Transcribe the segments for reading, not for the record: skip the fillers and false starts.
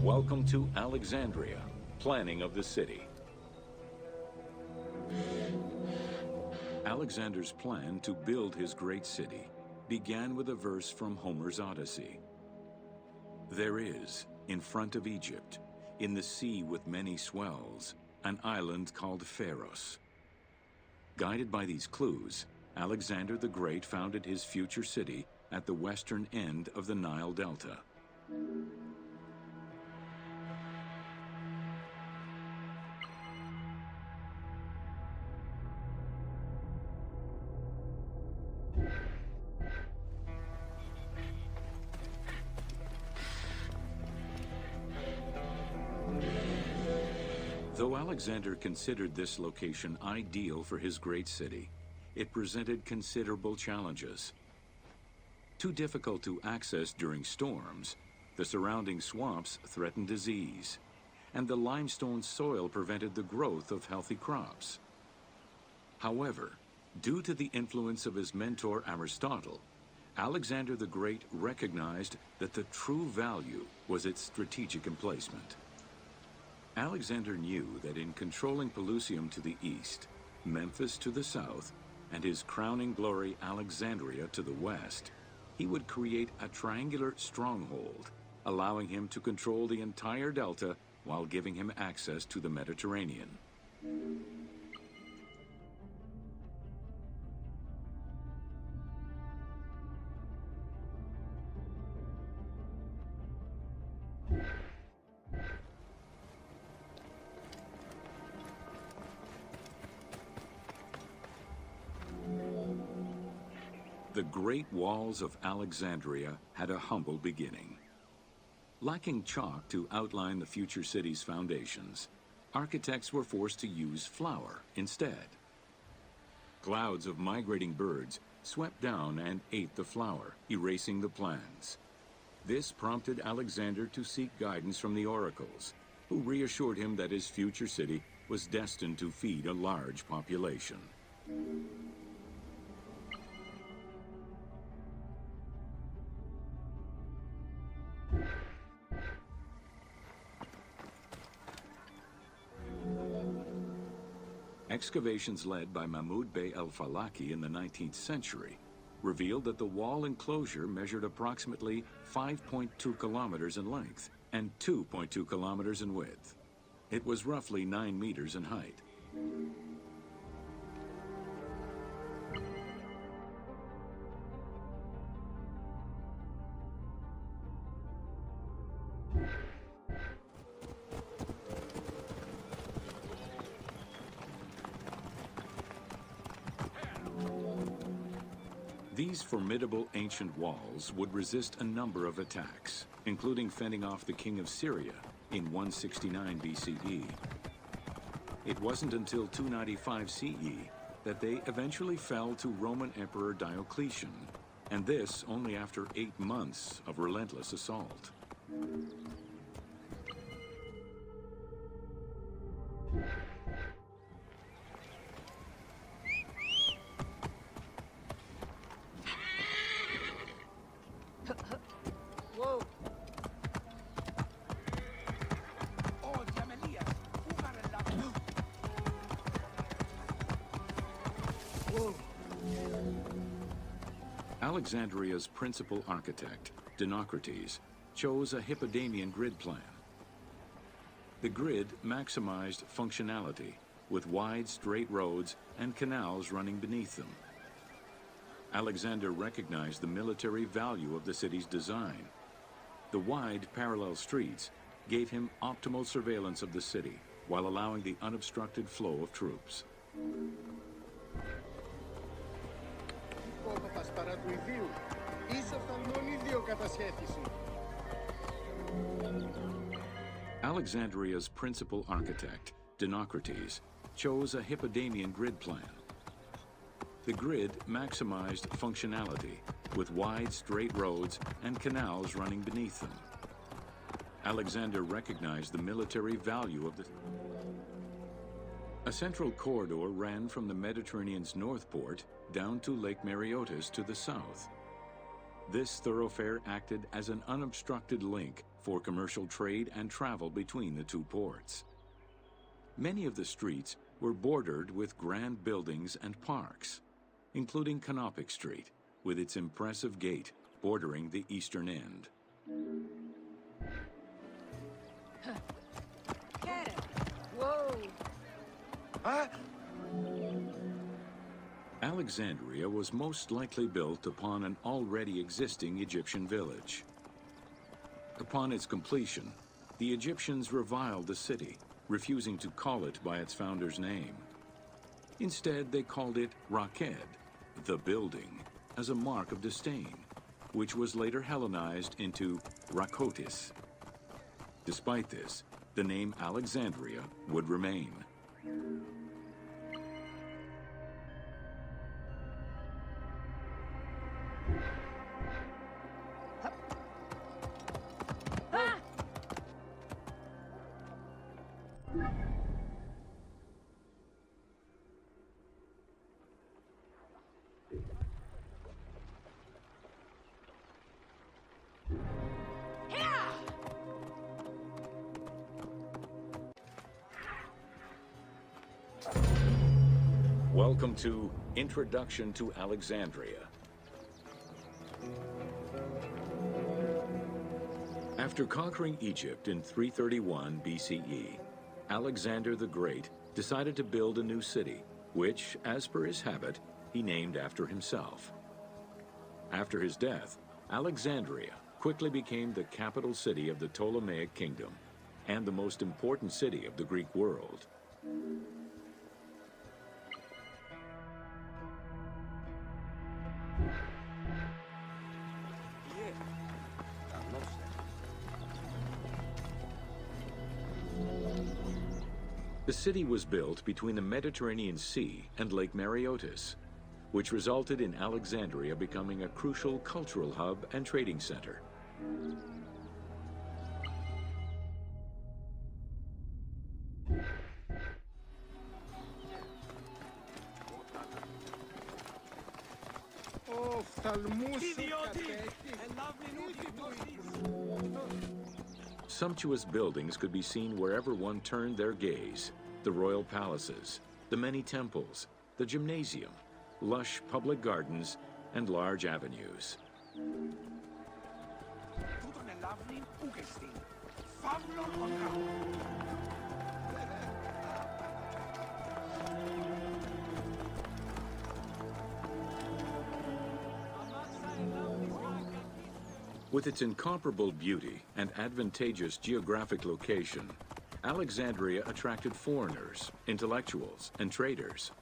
Welcome to Alexandria, planning of the city. Alexander's plan to build his great city began with a verse from Homer's Odyssey. There is, in front of Egypt, in the sea with many swells, an island called Pharos. Guided by these clues, Alexander the Great founded his future city at the western end of the Nile Delta. Though Alexander considered this location ideal for his great city, it presented considerable challenges. Too difficult to access during storms, the surrounding swamps threatened disease, and the limestone soil prevented the growth of healthy crops. However, due to the influence of his mentor Aristotle, Alexander the Great recognized that the true value was its strategic emplacement. Alexander knew that in controlling Pelusium to the east, Memphis to the south, and his crowning glory Alexandria to the west, he would create a triangular stronghold, allowing him to control the entire delta while giving him access to the Mediterranean. The great walls of Alexandria had a humble beginning. Lacking chalk to outline the future city's foundations, architects were forced to use flour instead. Clouds of migrating birds swept down and ate the flour, erasing the plans. This prompted Alexander to seek guidance from the oracles, who reassured him that his future city was destined to feed a large population. Excavations led by Mahmud Bey al-Falaki in the 19th century revealed that the wall enclosure measured approximately 5.2 kilometers in length and 2.2 kilometers in width. It was roughly 9 meters in height. These formidable ancient walls would resist a number of attacks, including fending off the king of Syria in 169 BCE. It wasn't until 295 CE that they eventually fell to Roman Emperor Diocletian, and this only after 8 months of relentless assault. Alexandria's principal architect, Dinocrates, chose a Hippodamian grid plan. The grid maximized functionality, with wide, straight roads and canals running beneath them. Alexander recognized the military value of the city's design. The wide, parallel streets gave him optimal surveillance of the city, while allowing the unobstructed flow of troops. Alexandria's principal architect, Dinocrates, chose a Hippodamian grid plan. The grid maximized functionality, with wide, straight roads and canals running beneath them. Alexander recognized the military value of the... A central corridor ran from the Mediterranean's north port down to Lake Mareotis to the south. This thoroughfare acted as an unobstructed link for commercial trade and travel between the two ports. Many of the streets were bordered with grand buildings and parks, including Canopic Street, with its impressive gate bordering the eastern end. Get it! Whoa! Huh? Alexandria was most likely built upon an already existing Egyptian village. Upon its completion, the Egyptians reviled the city, refusing to call it by its founder's name. Instead, they called it Raked, the building, as a mark of disdain, which was later Hellenized into Rakotis. Despite this, the name Alexandria would remain. Welcome to Introduction to Alexandria. After conquering Egypt in 331 BCE, Alexander the Great decided to build a new city, which, as per his habit, he named after himself. After his death, Alexandria quickly became the capital city of the Ptolemaic kingdom and the most important city of the Greek world. The city was built between the Mediterranean Sea and Lake Mareotis, which resulted in Alexandria becoming a crucial cultural hub and trading center. Sumptuous buildings could be seen wherever one turned their gaze. The royal palaces, the many temples, the gymnasium, lush public gardens, and large avenues. With its incomparable beauty and advantageous geographic location, Alexandria attracted foreigners, intellectuals, and traders.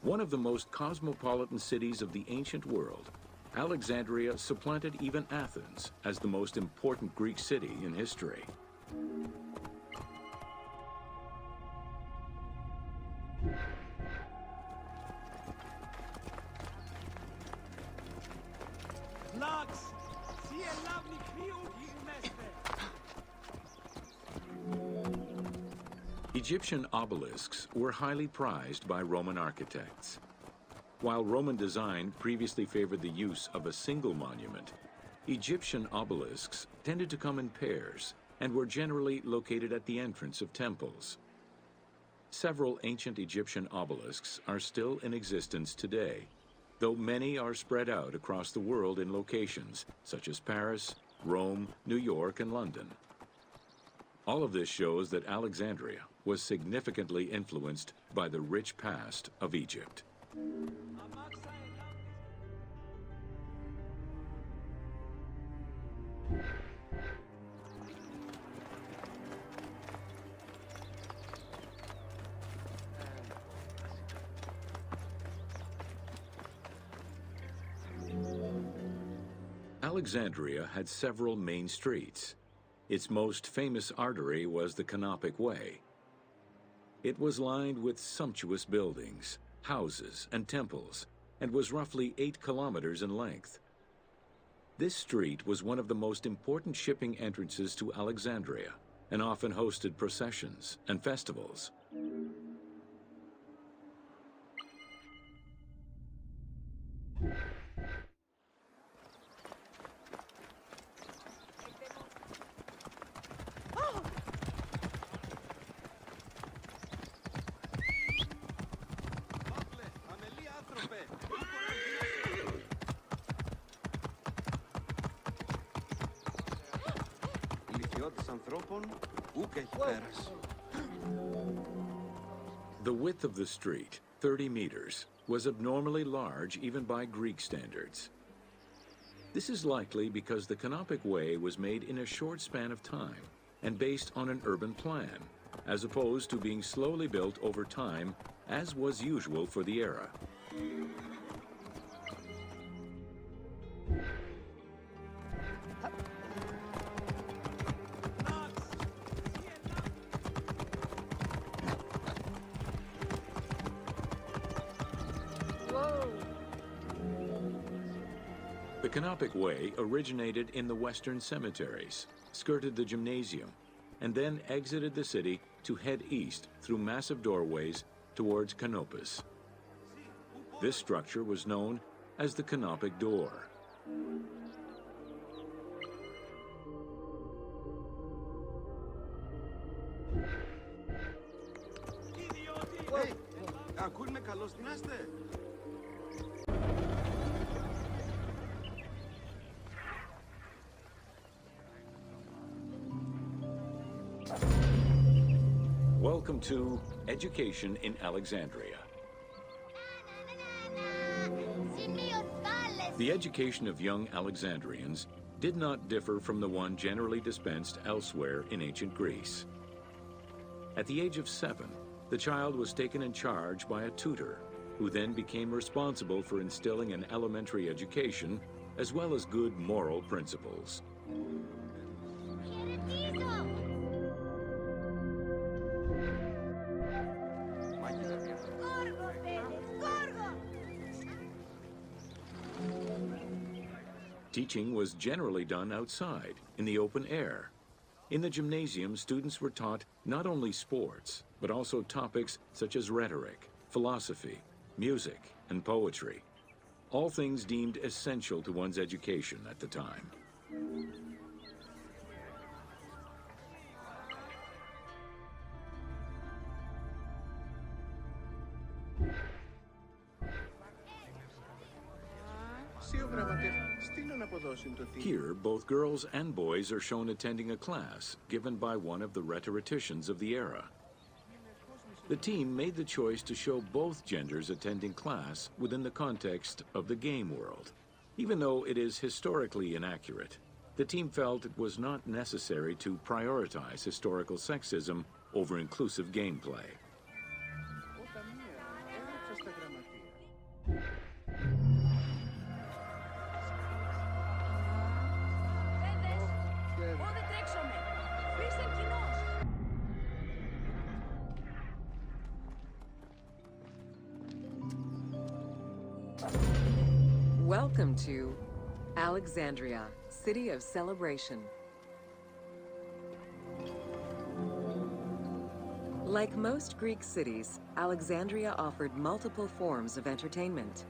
One of the most cosmopolitan cities of the ancient world, Alexandria supplanted even Athens as the most important Greek city in history. Egyptian obelisks were highly prized by Roman architects. While Roman design previously favored the use of a single monument, Egyptian obelisks tended to come in pairs and were generally located at the entrance of temples. Several ancient Egyptian obelisks are still in existence today, though many are spread out across the world in locations such as Paris, Rome, New York, and London. All of this shows that Alexandria was significantly influenced by the rich past of Egypt. Alexandria had several main streets. Its most famous artery was the Canopic Way. It was lined with sumptuous buildings, houses, and temples, and was roughly 8 kilometers in length. This street was one of the most important shipping entrances to Alexandria, and often hosted processions and festivals. αριθμός ανθρώπων ούκ έχει πέρας. The width of the street, 30 meters, was abnormally large even by Greek standards. This is likely because the Canopic Way was made in a short span of time and based on an urban plan, as opposed to being slowly built over time, as was usual for the era. The Canopic Way originated in the western cemeteries, skirted the gymnasium, and then exited the city to head east through massive doorways towards Canopus. This structure was known as the Canopic Door. Hey, ακούει με καλώς τι να είστε. Welcome to Education in Alexandria. The education of young Alexandrians did not differ from the one generally dispensed elsewhere in ancient Greece. At the age of 7, the child was taken in charge by a tutor, who then became responsible for instilling an elementary education as well as good moral principles. Teaching was generally done outside, in the open air. In the gymnasium, students were taught not only sports, but also topics such as rhetoric, philosophy, music, and poetry, all things deemed essential to one's education at the time. Here, both girls and boys are shown attending a class given by one of the rhetoricians of the era. The team made the choice to show both genders attending class within the context of the game world. Even though it is historically inaccurate, the team felt it was not necessary to prioritize historical sexism over inclusive gameplay. Welcome to Alexandria, City of Celebration. Like most Greek cities, Alexandria offered multiple forms of entertainment.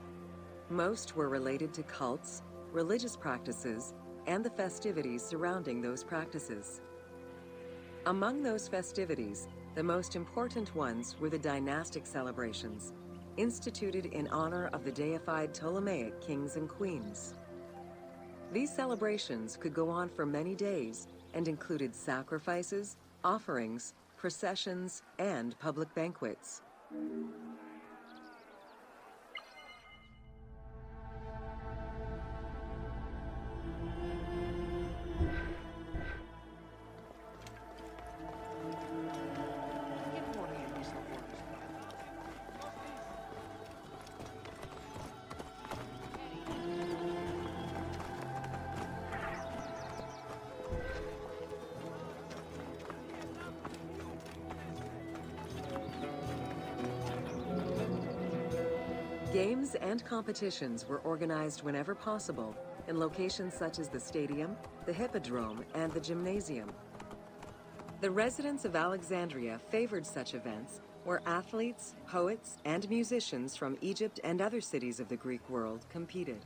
Most were related to cults, religious practices, and the festivities surrounding those practices. Among those festivities, the most important ones were the dynastic celebrations, instituted in honor of the deified Ptolemaic kings and queens. These celebrations could go on for many days and included sacrifices, offerings, processions, and public banquets. Games and competitions were organized whenever possible in locations such as the stadium, the hippodrome, and the gymnasium. The residents of Alexandria favored such events where athletes, poets, and musicians from Egypt and other cities of the Greek world competed.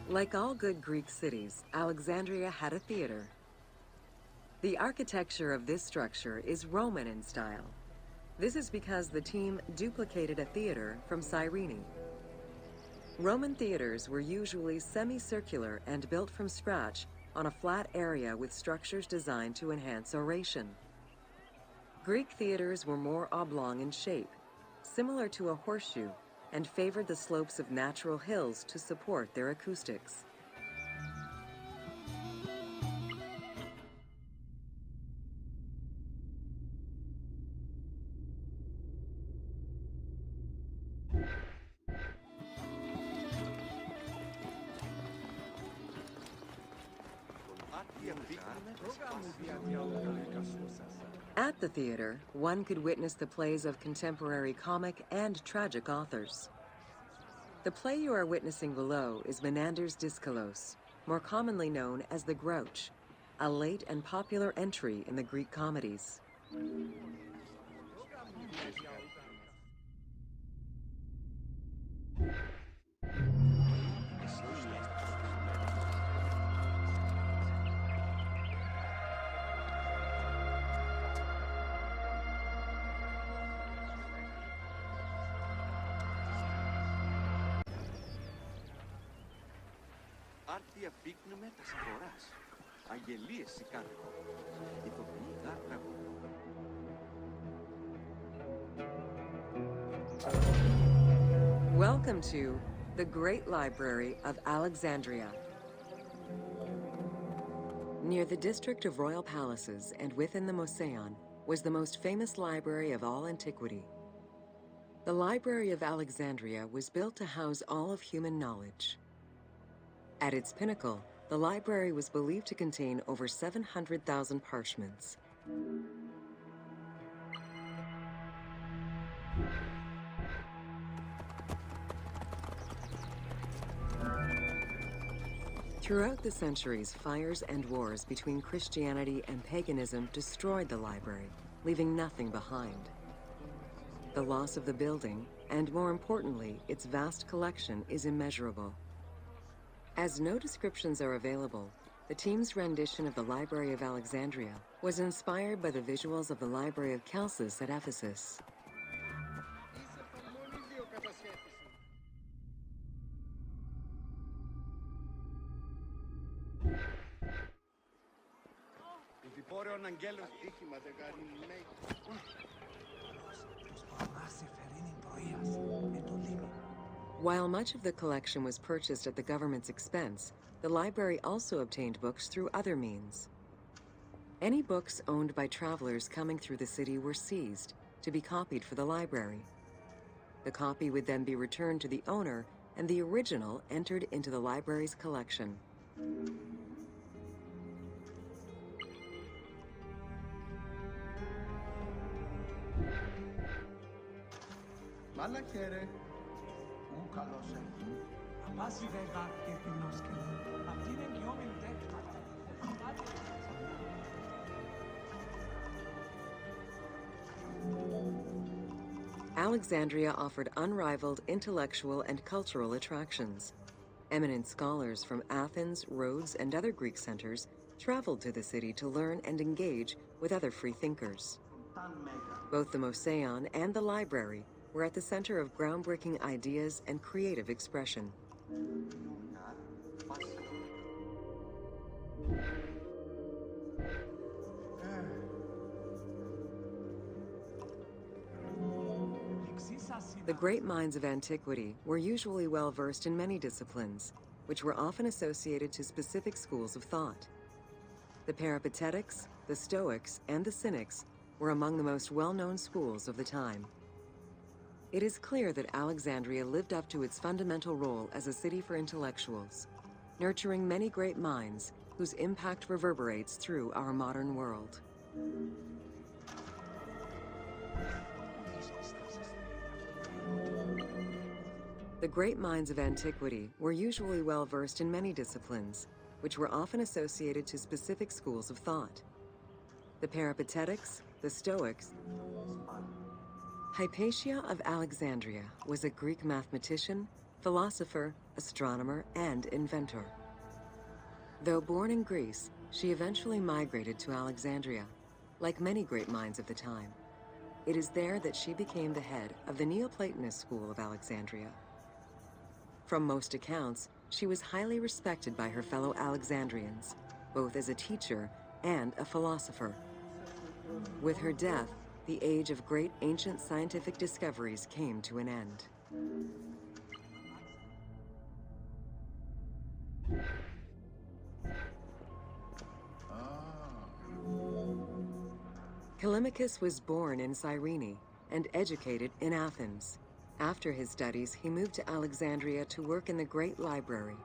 Like all good Greek cities, Alexandria had a theater. The architecture of this structure is Roman in style, This is because the team duplicated a theater from Cyrene. Roman theaters were usually semicircular and built from scratch on a flat area with structures designed to enhance oration. Greek theaters were more oblong in shape, similar to a horseshoe, and favored the slopes of natural hills to support their acoustics. At the theater, one could witness the plays of contemporary comic and tragic authors. The play you are witnessing below is Menander's Dyskolos, more commonly known as the Grouch, a late and popular entry in the Greek comedies. Parte απίκνουμε τα σποράς. Αγγελίες σικάρικο. Ηθοποιοί γάρταγο. Welcome to the Great Library of Alexandria. Near the district of royal palaces and within the Moseon was the most famous library of all antiquity. The Library of Alexandria was built to house all of human knowledge. At its pinnacle, the library was believed to contain over 700,000 parchments. Throughout the centuries, fires and wars between Christianity and paganism destroyed the library, leaving nothing behind. The loss of the building, and more importantly, its vast collection, is immeasurable. As no descriptions are available, the team's rendition of the Library of Alexandria was inspired by the visuals of the Library of Chalcis at Ephesus. While much of the collection was purchased at the government's expense, the library also obtained books through other means. Any books owned by travelers coming through the city were seized to be copied for the library. The copy would then be returned to the owner, and the original entered into the library's collection. Alexandria offered unrivaled intellectual and cultural attractions. Eminent scholars from Athens, Rhodes, and other Greek centers traveled to the city to learn and engage with other free thinkers. Both the Moseon and the library were at the center of groundbreaking ideas and creative expression. The great minds of antiquity were usually well versed in many disciplines, which were often associated to specific schools of thought. The Peripatetics, the Stoics, and the Cynics were among the most well-known schools of the time. It is clear that Alexandria lived up to its fundamental role as a city for intellectuals, nurturing many great minds whose impact reverberates through our modern world. The great minds of antiquity were usually well versed in many disciplines, which were often associated to specific schools of thought. The Peripatetics, the Stoics. Hypatia of Alexandria was a Greek mathematician, philosopher, astronomer, and inventor. Though born in Greece, she eventually migrated to Alexandria, like many great minds of the time. It is there that she became the head of the Neoplatonist school of Alexandria. From most accounts, she was highly respected by her fellow Alexandrians, both as a teacher and a philosopher. With her death, the age of great ancient scientific discoveries came to an end. Callimachus was born in Cyrene and educated in Athens. After his studies, he moved to Alexandria to work in the Great Library.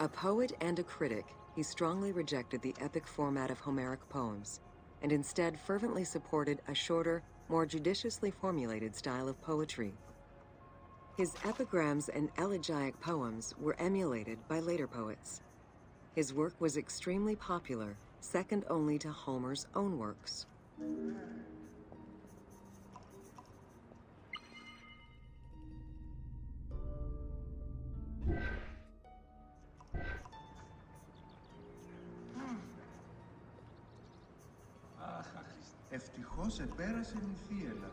A poet and a critic, he strongly rejected the epic format of Homeric poems, and instead fervently supported a shorter, more judiciously formulated style of poetry. His epigrams and elegiac poems were emulated by later poets. His work was extremely popular, second only to Homer's own works. Ευτυχώς επέρασε η θύελα.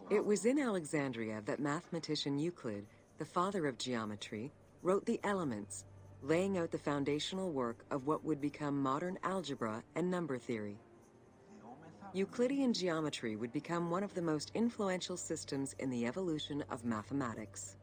It was in Alexandria that mathematician Euclid, the father of geometry, wrote the Elements, laying out the foundational work of what would become modern algebra and number theory. Euclidean geometry would become one of the most influential systems in the evolution of mathematics.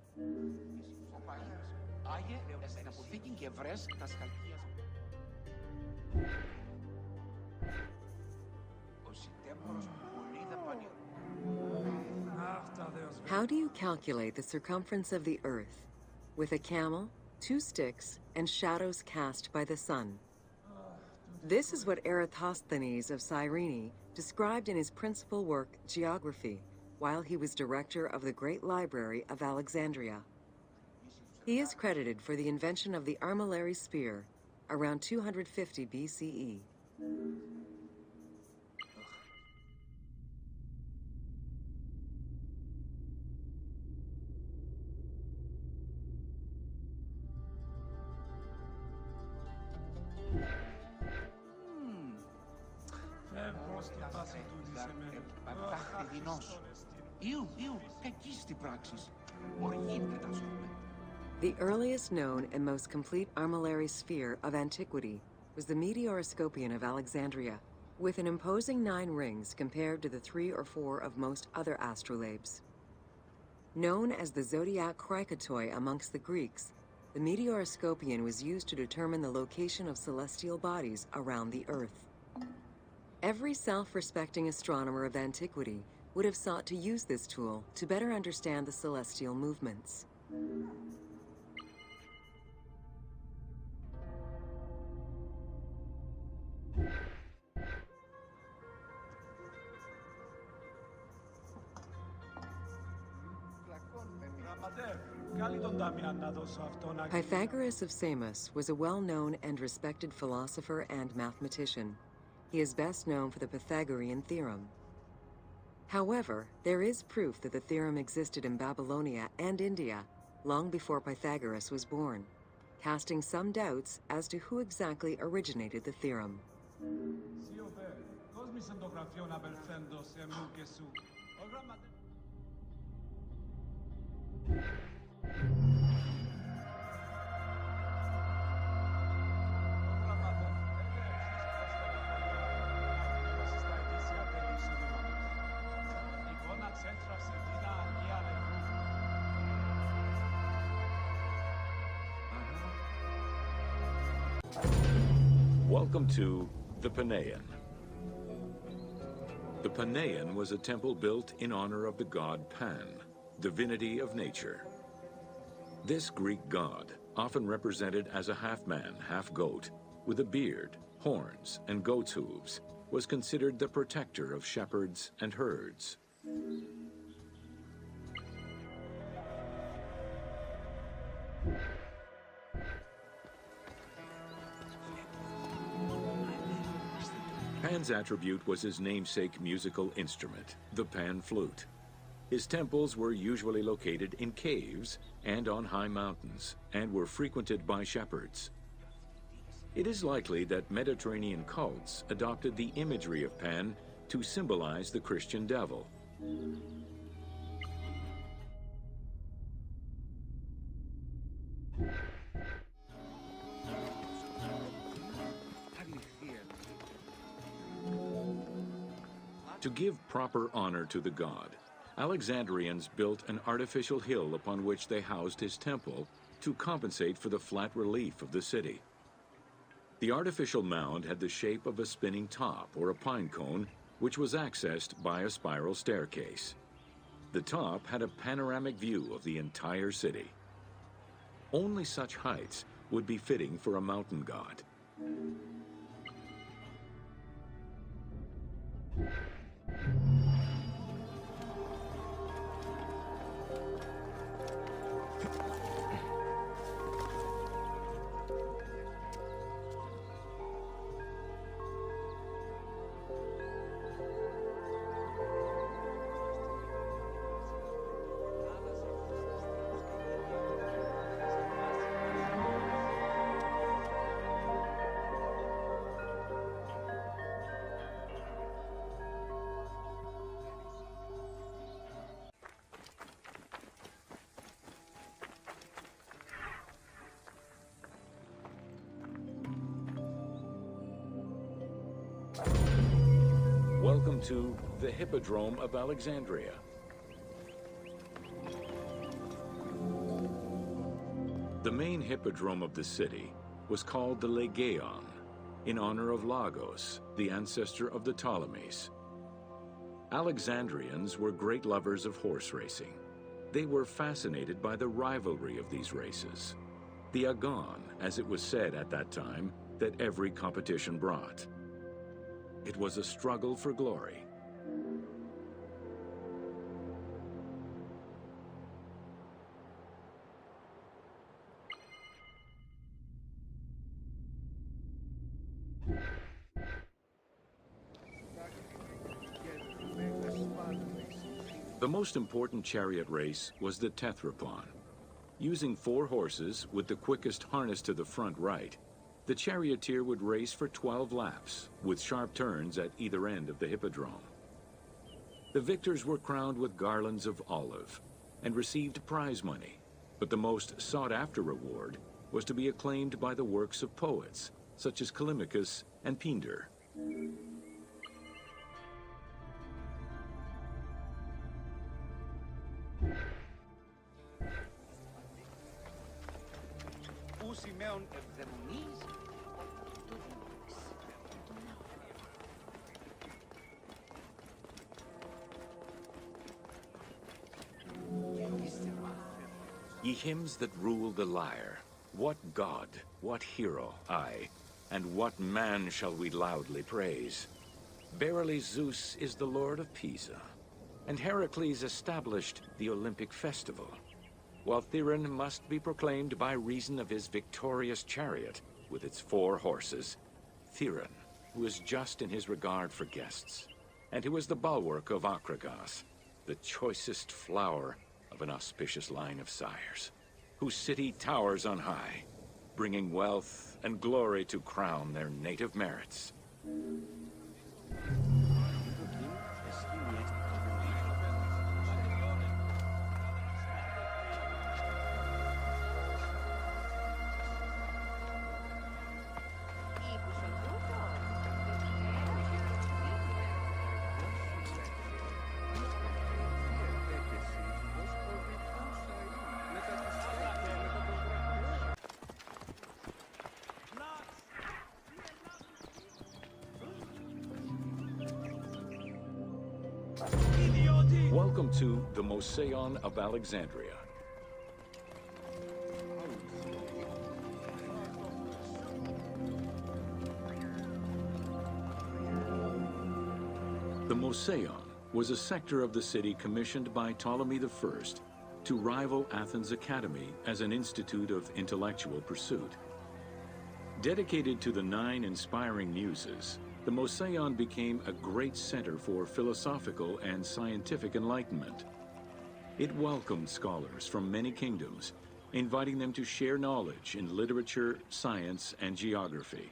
How do you calculate the circumference of the Earth? With a camel, 2 sticks, and shadows cast by the sun. This is what Eratosthenes of Cyrene described in his principal work, Geography, while he was director of the Great Library of Alexandria. He is credited for the invention of the armillary sphere around 250 BCE. The earliest known and most complete armillary sphere of antiquity was the Meteoroscopion of Alexandria, with an imposing 9 rings compared to the 3 or 4 of most other astrolabes. Known as the zodiac krikatoi amongst the Greeks, the Meteoroscopion was used to determine the location of celestial bodies around the Earth. Every self-respecting astronomer of antiquity would have sought to use this tool to better understand the celestial movements. Pythagoras of Samos was a well-known and respected philosopher and mathematician. He is best known for the Pythagorean theorem. However, there is proof that the theorem existed in Babylonia and India long before Pythagoras was born, casting some doubts as to who exactly originated the theorem. Welcome to the Panean. The Panean was a temple built in honor of the god Pan, divinity of nature. This Greek god, often represented as a half-man, half-goat, with a beard, horns, and goat's hooves, was considered the protector of shepherds and herds. Pan's attribute was his namesake musical instrument, the pan flute. His temples were usually located in caves and on high mountains, and were frequented by shepherds. It is likely that Mediterranean cults adopted the imagery of Pan to symbolize the Christian devil. To give proper honor to the god, Alexandrians built an artificial hill upon which they housed his temple to compensate for the flat relief of the city. The artificial mound had the shape of a spinning top or a pine cone, which was accessed by a spiral staircase. The top had a panoramic view of the entire city. Only such heights would be fitting for a mountain god. Welcome to the Hippodrome of Alexandria. The main hippodrome of the city was called the Legeon, in honor of Lagos, the ancestor of the Ptolemies. Alexandrians were great lovers of horse racing. They were fascinated by the rivalry of these races, the agon, as it was said at that time, that every competition brought. It was a struggle for glory. The most important chariot race was the Tethrapon. Using 4 horses with the quickest harness to the front right, the charioteer would race for 12 laps, with sharp turns at either end of the hippodrome. The victors were crowned with garlands of olive and received prize money, but the most sought-after reward was to be acclaimed by the works of poets, such as Callimachus and Pindar. Ye hymns that rule the lyre, what god, what hero, aye, and what man shall we loudly praise? Verily Zeus is the lord of Pisa, and Heracles established the Olympic festival, while Theron must be proclaimed by reason of his victorious chariot with its 4 horses. Theron, who is just in his regard for guests, and who is the bulwark of Acragas, the choicest flower of an auspicious line of sires, whose city towers on high, bringing wealth and glory to crown their native merits. Welcome to the Moseon of Alexandria. The Moseon was a sector of the city commissioned by Ptolemy I to rival Athens' Academy as an institute of intellectual pursuit. Dedicated to the 9 inspiring muses, the Moseon became a great center for philosophical and scientific enlightenment. It welcomed scholars from many kingdoms, inviting them to share knowledge in literature, science, and geography.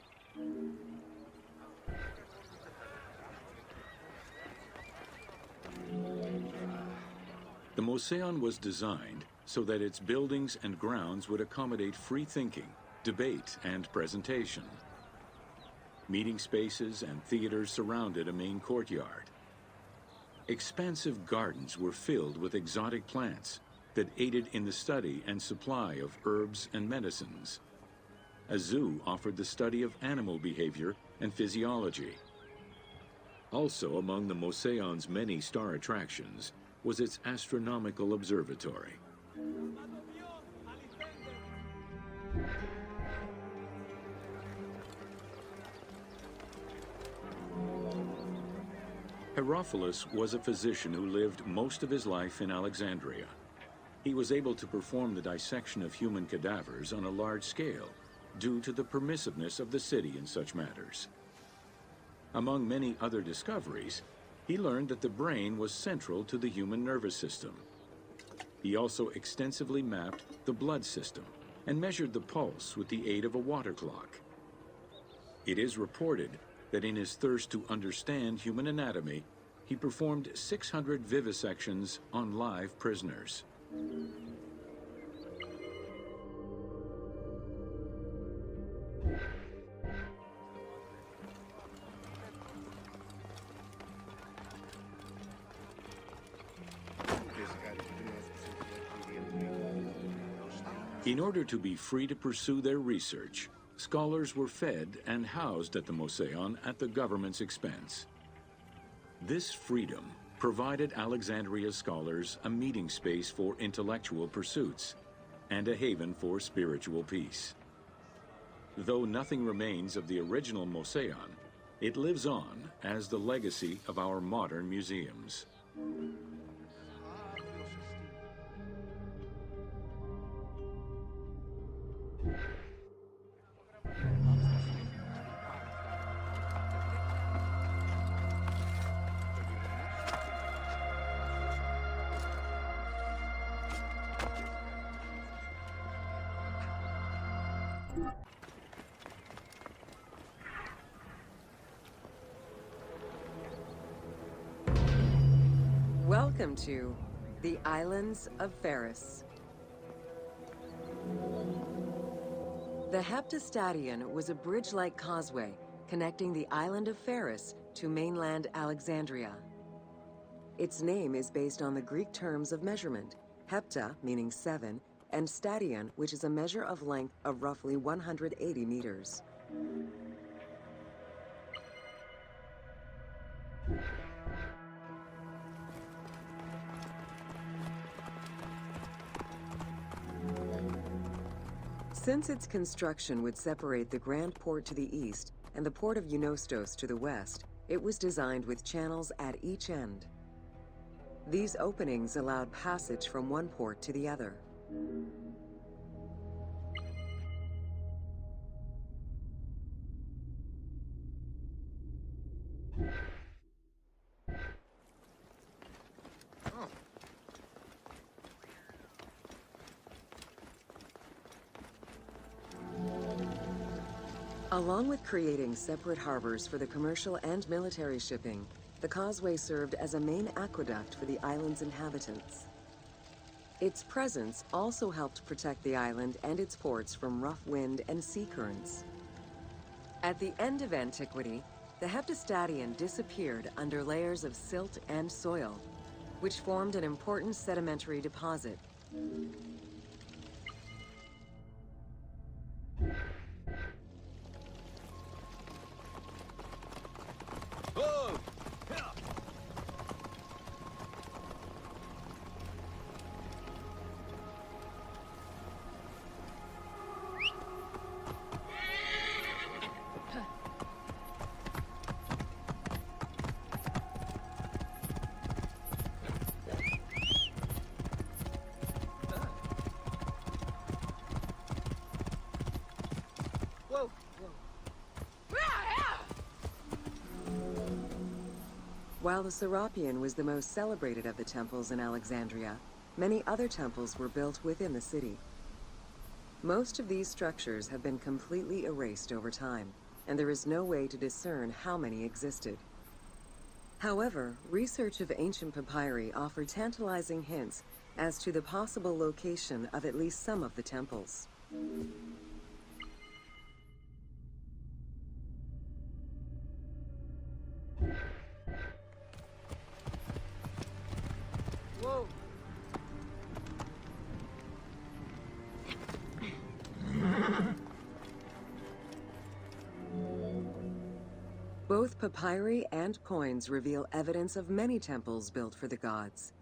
The Moseon was designed so that its buildings and grounds would accommodate free thinking, debate, and presentation. Meeting spaces and theaters surrounded a main courtyard. Expansive gardens were filled with exotic plants that aided in the study and supply of herbs and medicines. A zoo offered the study of animal behavior and physiology. Also among the Moseon's many star attractions was its astronomical observatory. Herophilus was a physician who lived most of his life in Alexandria. He was able to perform the dissection of human cadavers on a large scale due to the permissiveness of the city in such matters. Among many other discoveries, he learned that the brain was central to the human nervous system. He also extensively mapped the blood system and measured the pulse with the aid of a water clock. It is reported that in his thirst to understand human anatomy, he performed 600 vivisections on live prisoners. In order to be free to pursue their research, scholars were fed and housed at the Moseon at the government's expense. This freedom provided Alexandria's scholars a meeting space for intellectual pursuits and a haven for spiritual peace. Though nothing remains of the original Moseon, it lives on as the legacy of our modern museums. Welcome to the Islands of Pharis. The Heptastadion was a bridge-like causeway connecting the island of Pharis to mainland Alexandria. Its name is based on the Greek terms of measurement, hepta, meaning 7, and stadion, which is a measure of length of roughly 180 meters. Since its construction would separate the Grand Port to the east and the port of Eunostos to the west, it was designed with channels at each end. These openings allowed passage from one port to the other. Along with creating separate harbors for the commercial and military shipping, the causeway served as a main aqueduct for the island's inhabitants. Its presence also helped protect the island and its ports from rough wind and sea currents. At the end of antiquity, the Heptastadion disappeared under layers of silt and soil, which formed an important sedimentary deposit. While the Serapeum was the most celebrated of the temples in Alexandria, many other temples were built within the city. Most of these structures have been completely erased over time, and there is no way to discern how many existed. However, research of ancient papyri offer tantalizing hints as to the possible location of at least some of the temples. Whoa. Both papyri and coins reveal evidence of many temples built for the gods.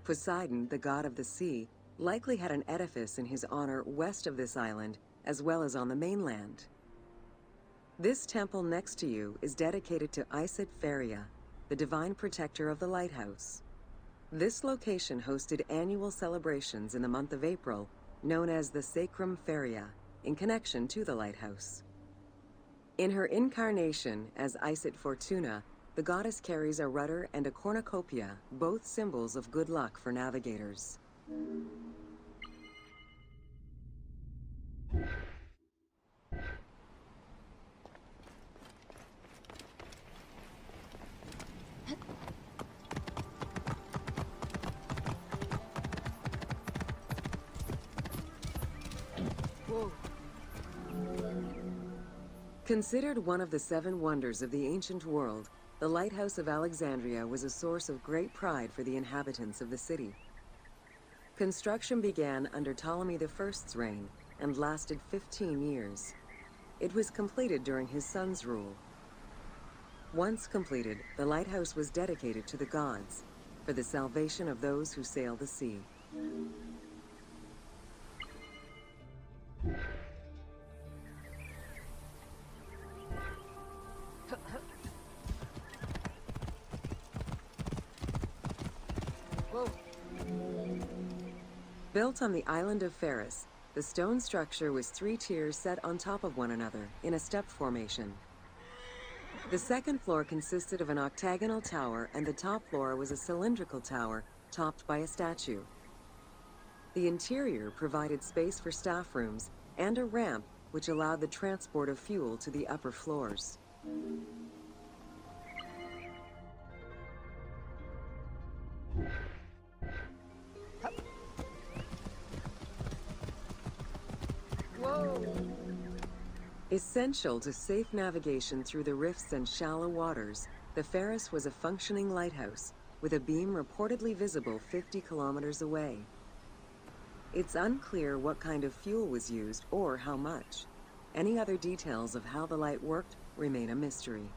Poseidon, the god of the sea, likely had an edifice in his honor west of this island, as well as on the mainland. This temple next to you is dedicated to Isis Pharia, the divine protector of the lighthouse. This location hosted annual celebrations in the month of April, known as the Sacrum Pharia, in connection to the lighthouse. In her incarnation as Isis Fortuna, the goddess carries a rudder and a cornucopia, both symbols of good luck for navigators. Whoa. Considered one of the 7 wonders of the ancient world, the Lighthouse of Alexandria was a source of great pride for the inhabitants of the city. Construction began under Ptolemy I's reign and lasted 15 years. It was completed during his son's rule. Once completed, the lighthouse was dedicated to the gods for the salvation of those who sail the sea. Whoa. Built on the island of Pharos, the stone structure was 3 tiers set on top of one another in a step formation. The second floor consisted of an octagonal tower, and the top floor was a cylindrical tower topped by a statue. The interior provided space for staff rooms and a ramp which allowed the transport of fuel to the upper floors. Whoa. Essential to safe navigation through the rifts and shallow waters, the Pharos was a functioning lighthouse with a beam reportedly visible 50 kilometers away. It's unclear what kind of fuel was used or how much. Any other details of how the light worked remain a mystery.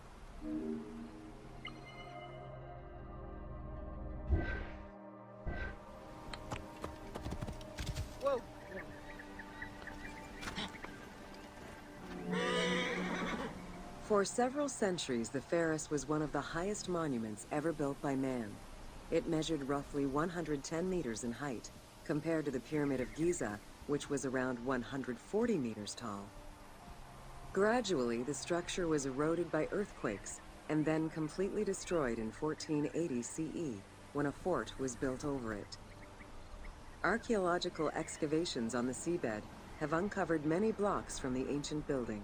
Whoa. For several centuries, the Pharos was one of the highest monuments ever built by man. It measured roughly 110 meters in height, compared to the Pyramid of Giza, which was around 140 meters tall. Gradually, the structure was eroded by earthquakes and then completely destroyed in 1480 CE, when a fort was built over it. Archaeological excavations on the seabed have uncovered many blocks from the ancient building.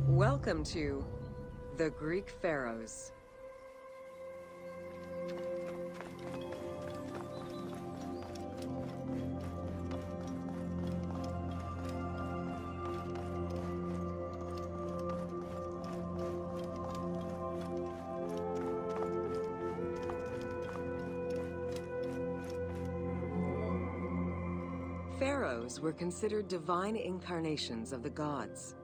Welcome to the Greek Pharaohs. pharaohs were considered divine incarnations of the gods.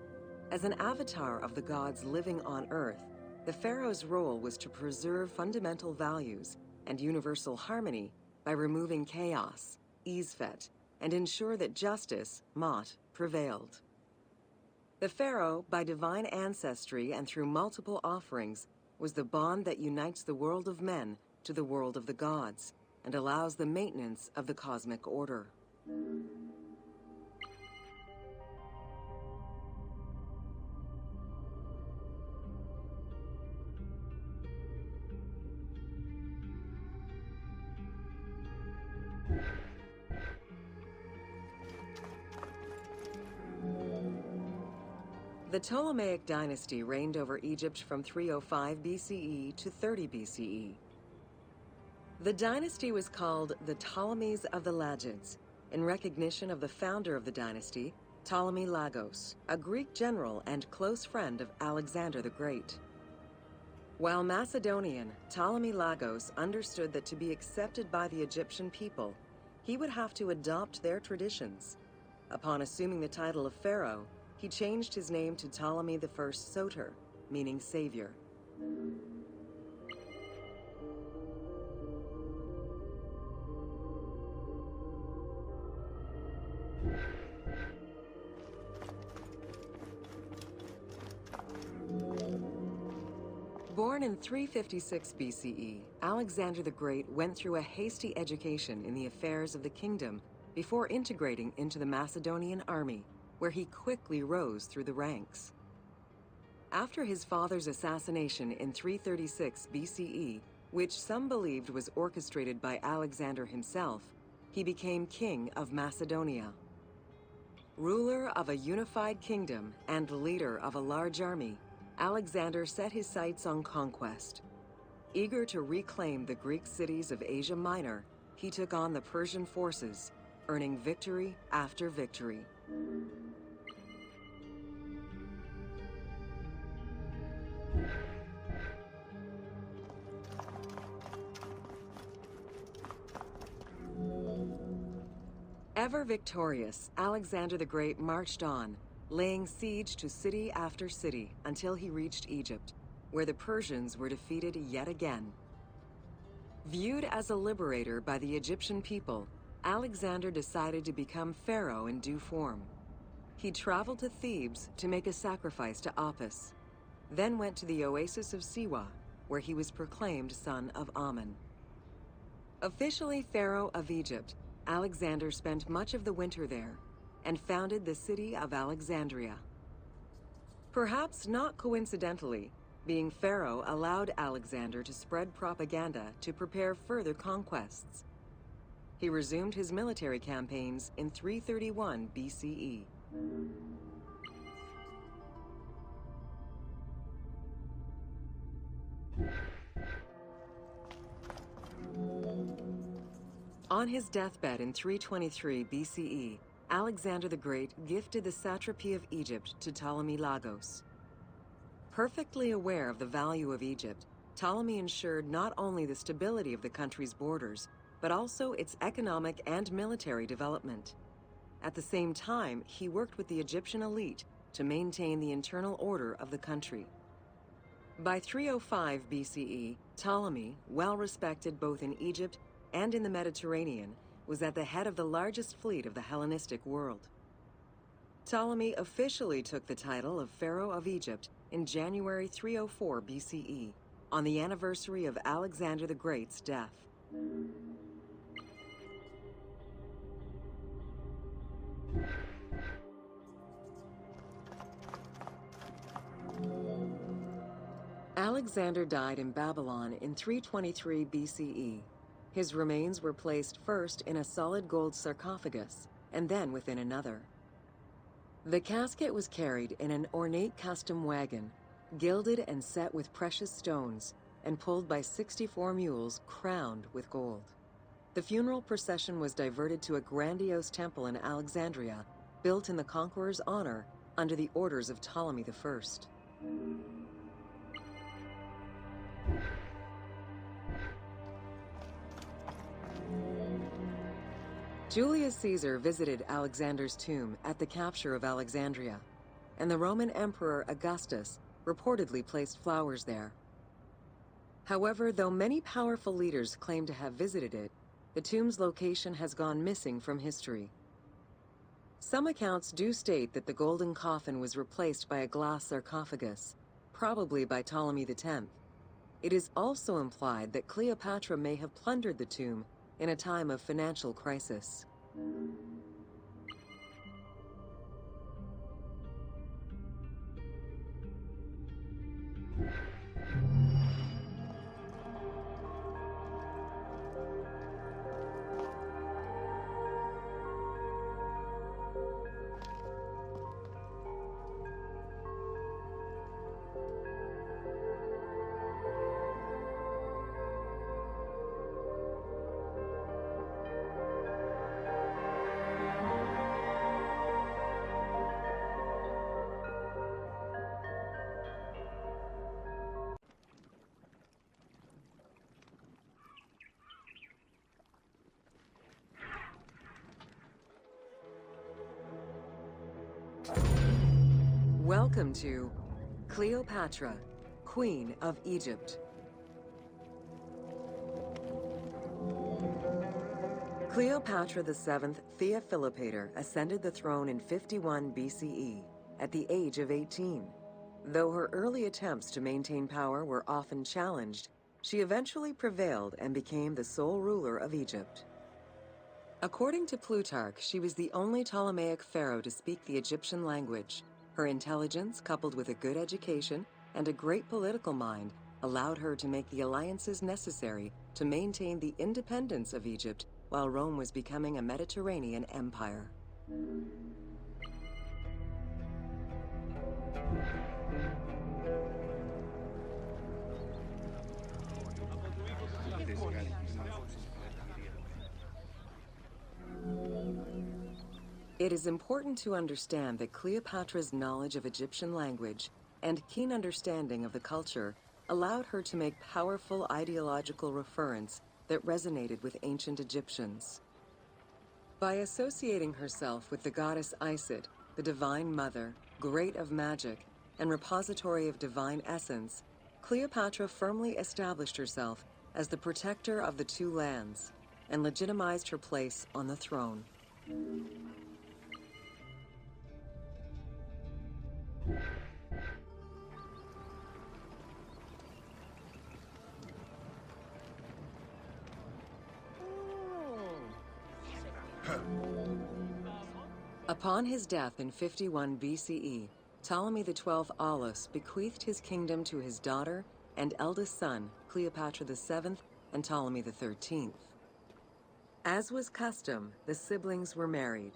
As an avatar of the gods living on Earth, the pharaoh's role was to preserve fundamental values and universal harmony by removing chaos, Isfet, and ensure that justice, Mot, prevailed. The pharaoh, by divine ancestry and through multiple offerings, was the bond that unites the world of men to the world of the gods and allows the maintenance of the cosmic order. The Ptolemaic dynasty reigned over Egypt from 305 BCE to 30 BCE. The dynasty was called the Ptolemies of the Lagids, in recognition of the founder of the dynasty, Ptolemy Lagos, a Greek general and close friend of Alexander the Great. While Macedonian, Ptolemy Lagos understood that to be accepted by the Egyptian people, he would have to adopt their traditions. Upon assuming the title of pharaoh, he changed his name to Ptolemy I Soter, meaning savior. Born in 356 BCE, Alexander the Great went through a hasty education in the affairs of the kingdom before integrating into the Macedonian army, where he quickly rose through the ranks. After his father's assassination in 336 BCE, which some believed was orchestrated by Alexander himself, he became king of Macedonia. Ruler of a unified kingdom and leader of a large army, Alexander set his sights on conquest. Eager to reclaim the Greek cities of Asia Minor, he took on the Persian forces, earning victory after victory. Ever victorious, Alexander the Great marched on, laying siege to city after city until he reached Egypt, where the Persians were defeated yet again. Viewed as a liberator by the Egyptian people, Alexander decided to become pharaoh in due form. He traveled to Thebes to make a sacrifice to Apis, then went to the oasis of Siwa, where he was proclaimed son of Amun. Officially pharaoh of Egypt, Alexander spent much of the winter there and founded the city of Alexandria. Perhaps not coincidentally, being pharaoh allowed Alexander to spread propaganda to prepare further conquests. He resumed his military campaigns in 331 BCE. On his deathbed in 323 BCE, Alexander the Great gifted the satrapy of Egypt to Ptolemy Lagos. Perfectly aware of the value of Egypt, Ptolemy ensured not only the stability of the country's borders, but also its economic and military development. At the same time, he worked with the Egyptian elite to maintain the internal order of the country. By 305 BCE, Ptolemy, well respected both in Egypt and in the Mediterranean, was at the head of the largest fleet of the Hellenistic world. Ptolemy officially took the title of Pharaoh of Egypt in January 304 BCE, on the anniversary of Alexander the Great's death. Alexander died in Babylon in 323 BCE. His remains were placed first in a solid gold sarcophagus, and then within another. The casket was carried in an ornate custom wagon, gilded and set with precious stones, and pulled by 64 mules crowned with gold. The funeral procession was diverted to a grandiose temple in Alexandria, built in the conqueror's honor under the orders of Ptolemy I. Julius Caesar visited Alexander's tomb at the capture of Alexandria, and the Roman Emperor Augustus reportedly placed flowers there. However, though many powerful leaders claim to have visited it, the tomb's location has gone missing from history. Some accounts do state that the golden coffin was replaced by a glass sarcophagus, probably by Ptolemy X. It is also implied that Cleopatra may have plundered the tomb in a time of financial crisis. Welcome to Cleopatra, Queen of Egypt. Cleopatra VII Theophilopator ascended the throne in 51 BCE at the age of 18. Though her early attempts to maintain power were often challenged, she eventually prevailed and became the sole ruler of Egypt. According to Plutarch, she was the only Ptolemaic pharaoh to speak the Egyptian language. Her intelligence, coupled with a good education and a great political mind, allowed her to make the alliances necessary to maintain the independence of Egypt while Rome was becoming a Mediterranean empire. It is important to understand that Cleopatra's knowledge of Egyptian language and keen understanding of the culture allowed her to make powerful ideological reference that resonated with ancient Egyptians. By associating herself with the goddess Isis, the divine mother, great of magic, and repository of divine essence, Cleopatra firmly established herself as the protector of the two lands and legitimized her place on the throne. Upon his death in 51 BCE, Ptolemy XII Aulus bequeathed his kingdom to his daughter and eldest son, Cleopatra VII and Ptolemy XIII. As was custom, the siblings were married.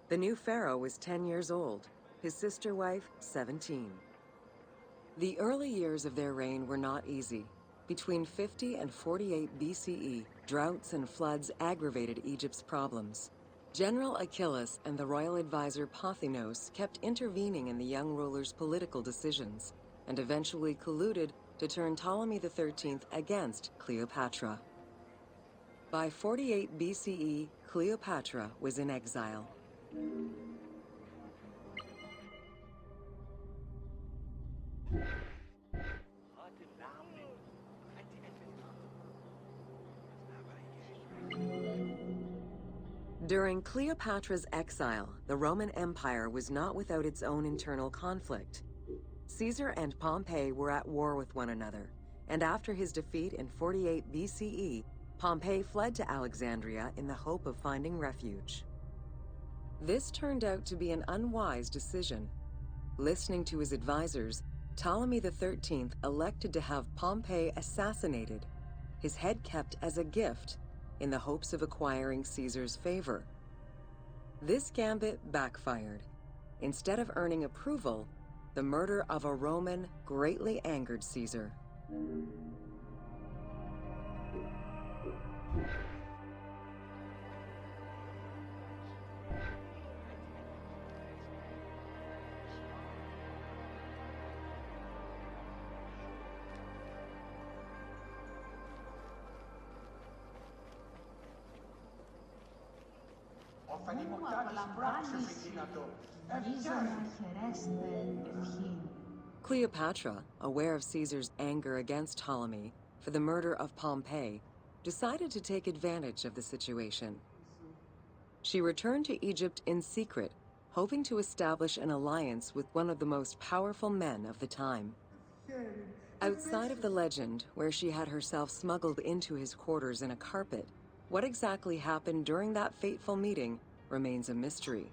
The new pharaoh was 10 years old, his sister wife 17. The early years of their reign were not easy. Between 50 and 48 BCE, droughts and floods aggravated Egypt's problems. General Achilles and the royal advisor Pothinos kept intervening in the young ruler's political decisions, and eventually colluded to turn Ptolemy XIII against Cleopatra. By 48 BCE, Cleopatra was in exile. During Cleopatra's exile, the Roman Empire was not without its own internal conflict. Caesar and Pompey were at war with one another, and after his defeat in 48 BCE, Pompey fled to Alexandria in the hope of finding refuge. This turned out to be an unwise decision. Listening to his advisors, Ptolemy XIII elected to have Pompey assassinated, his head kept as a gift, in the hopes of acquiring Caesar's favor. This gambit backfired. Instead of earning approval, the murder of a Roman greatly angered Caesar. Cleopatra, aware of Caesar's anger against Ptolemy for the murder of Pompey, decided to take advantage of the situation. She returned to Egypt in secret, hoping to establish an alliance with one of the most powerful men of the time. Outside of the legend, where she had herself smuggled into his quarters in a carpet, what exactly happened during that fateful meeting remains a mystery.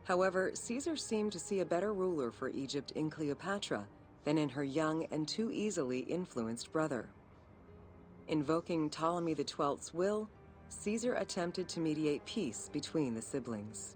However, Caesar seemed to see a better ruler for Egypt in Cleopatra than in her young and too easily influenced brother. Invoking Ptolemy XII's will, Caesar attempted to mediate peace between the siblings.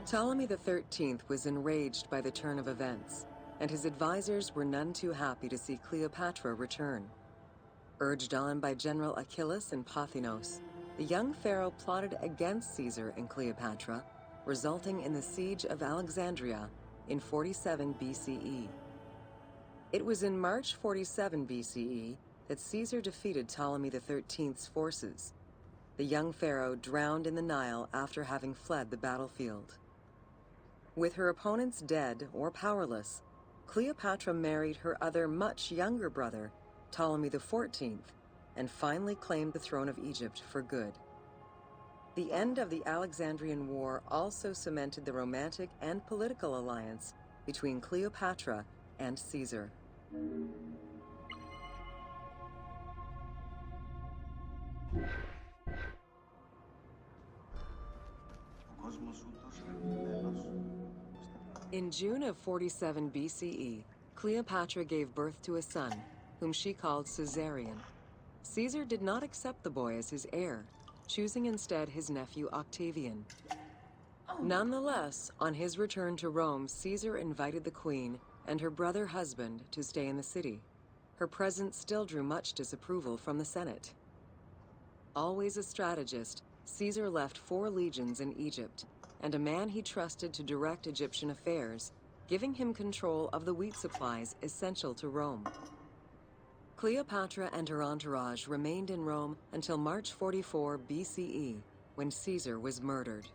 Ptolemy XIII was enraged by the turn of events, and his advisors were none too happy to see Cleopatra return. Urged on by General Achillas and Pothinos, the young pharaoh plotted against Caesar and Cleopatra, resulting in the siege of Alexandria in 47 BCE. It was in March 47 BCE that Caesar defeated Ptolemy XIII's forces. The young pharaoh drowned in the Nile after having fled the battlefield. With her opponents dead or powerless, Cleopatra married her other much younger brother, Ptolemy XIV, and finally claimed the throne of Egypt for good. The end of the Alexandrian War also cemented the romantic and political alliance between Cleopatra and Caesar. In June of 47 BCE, Cleopatra gave birth to a son, whom she called Caesarion. Caesar did not accept the boy as his heir, choosing instead his nephew Octavian. Nonetheless, on his return to Rome, Caesar invited the queen and her brother husband to stay in the city. Her presence still drew much disapproval from the Senate. Always a strategist, Caesar left 4 legions in Egypt, and a man he trusted to direct Egyptian affairs, giving him control of the wheat supplies essential to Rome. Cleopatra and her entourage remained in Rome until March 44 BCE, when Caesar was murdered.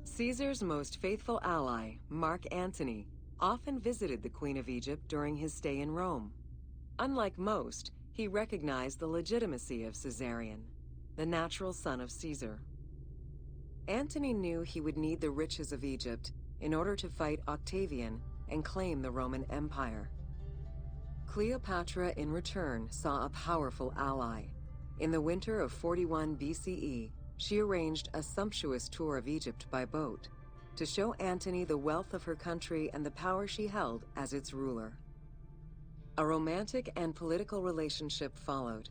Caesar's most faithful ally, Mark Antony, often visited the Queen of Egypt during his stay in Rome. Unlike most, he recognized the legitimacy of Caesarion, the natural son of Caesar. Antony knew he would need the riches of Egypt in order to fight Octavian and claim the Roman Empire. Cleopatra, in return, saw a powerful ally. In the winter of 41 BCE, she arranged a sumptuous tour of Egypt by boat to show Antony the wealth of her country and the power she held as its ruler. A romantic and political relationship followed.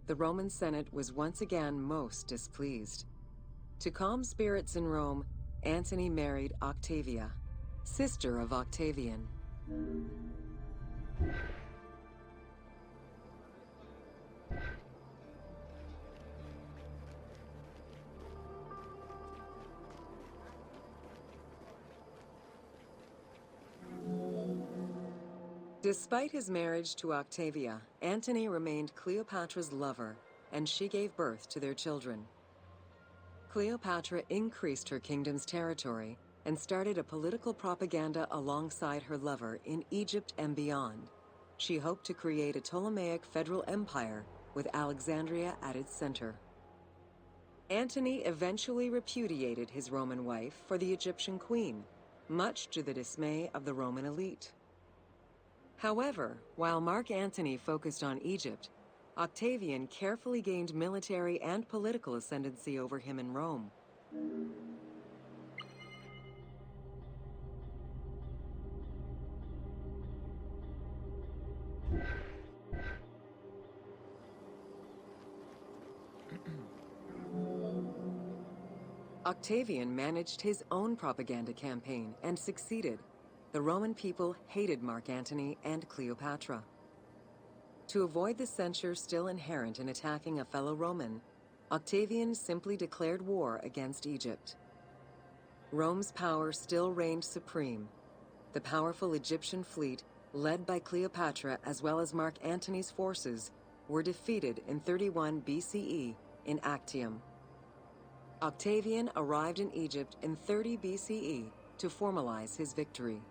The Roman Senate was once again most displeased. To calm spirits in Rome, Antony married Octavia, sister of Octavian. Despite his marriage to Octavia, Antony remained Cleopatra's lover, and she gave birth to their children. Cleopatra increased her kingdom's territory and started a political propaganda alongside her lover in Egypt and beyond. She hoped to create a Ptolemaic federal empire with Alexandria at its center. Antony eventually repudiated his Roman wife for the Egyptian queen, much to the dismay of the Roman elite. However, while Mark Antony focused on Egypt, Octavian carefully gained military and political ascendancy over him in Rome. Octavian managed his own propaganda campaign and succeeded. The Roman people hated Mark Antony and Cleopatra. To avoid the censure still inherent in attacking a fellow Roman, Octavian simply declared war against Egypt. Rome's power still reigned supreme. The powerful Egyptian fleet, led by Cleopatra as well as Mark Antony's forces, were defeated in 31 BCE in Actium. Octavian arrived in Egypt in 30 BCE to formalize his victory.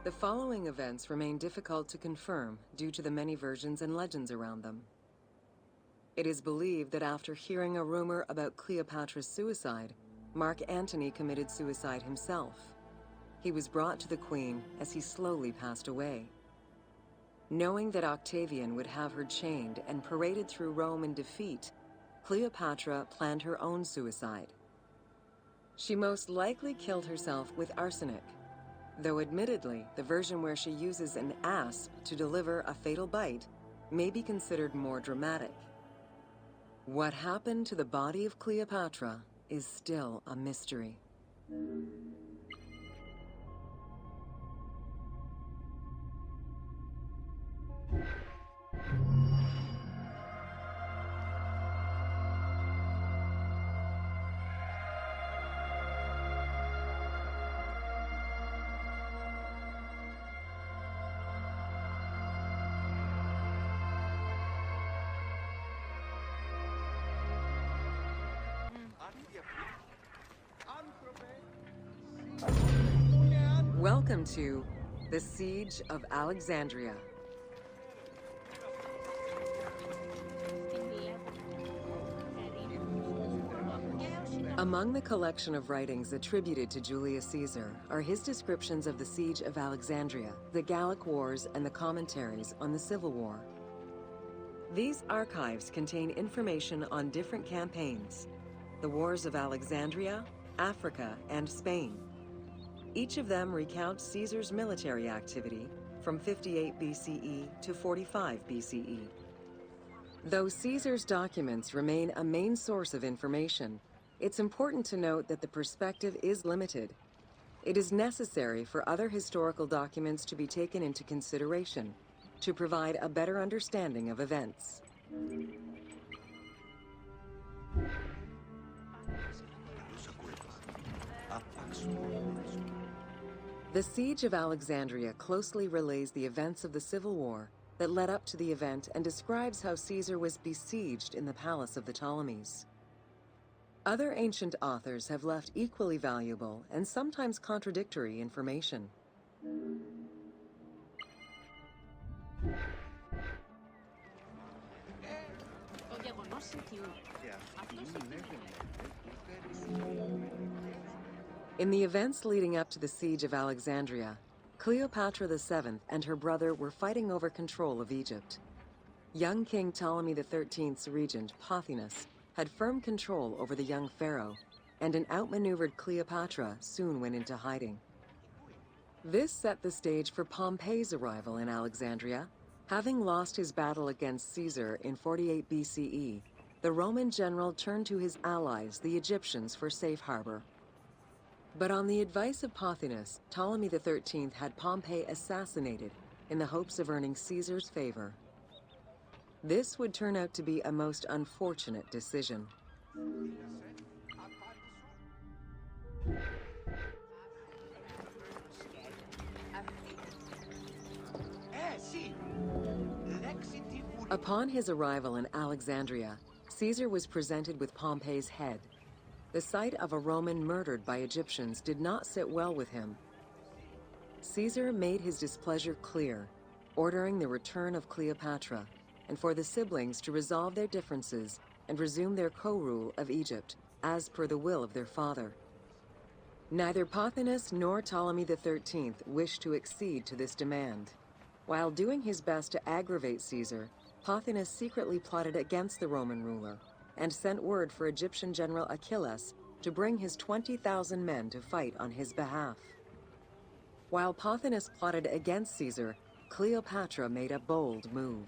The following events remain difficult to confirm due to the many versions and legends around them. It is believed that after hearing a rumor about Cleopatra's suicide, Mark Antony committed suicide himself. He was brought to the queen as he slowly passed away. Knowing that Octavian would have her chained and paraded through Rome in defeat, Cleopatra planned her own suicide. She most likely killed herself with arsenic, though admittedly, the version where she uses an asp to deliver a fatal bite may be considered more dramatic. What happened to the body of Cleopatra is still a mystery. Welcome to the Siege of Alexandria. Among the collection of writings attributed to Julius Caesar are his descriptions of the Siege of Alexandria, the Gallic Wars, and the commentaries on the Civil War. These archives contain information on different campaigns, the wars of Alexandria, Africa, and Spain. Each of them recounts Caesar's military activity from 58 BCE to 45 BCE. Though Caesar's documents remain a main source of information, it's important to note that the perspective is limited. It is necessary for other historical documents to be taken into consideration to provide a better understanding of events. The Siege of Alexandria closely relays the events of the Civil War that led up to the event and describes how Caesar was besieged in the palace of the Ptolemies. Other ancient authors have left equally valuable and sometimes contradictory information. Το γεγονός συγκλεί. In the events leading up to the siege of Alexandria, Cleopatra VII and her brother were fighting over control of Egypt. Young King Ptolemy XIII's regent, Pothinus, had firm control over the young pharaoh, and an outmaneuvered Cleopatra soon went into hiding. This set the stage for Pompey's arrival in Alexandria. Having lost his battle against Caesar in 48 BCE, the Roman general turned to his allies, the Egyptians, for safe harbor. But on the advice of Pothinus, Ptolemy XIII had Pompey assassinated in the hopes of earning Caesar's favor. This would turn out to be a most unfortunate decision. Upon his arrival in Alexandria, Caesar was presented with Pompey's head. The sight of a Roman murdered by Egyptians did not sit well with him. Caesar made his displeasure clear, ordering the return of Cleopatra, and for the siblings to resolve their differences and resume their co-rule of Egypt, as per the will of their father. Neither Pothinus nor Ptolemy XIII wished to accede to this demand. While doing his best to aggravate Caesar, Pothinus secretly plotted against the Roman ruler and sent word for Egyptian General Achilles to bring his 20,000 men to fight on his behalf. While Pothinus plotted against Caesar, Cleopatra made a bold move.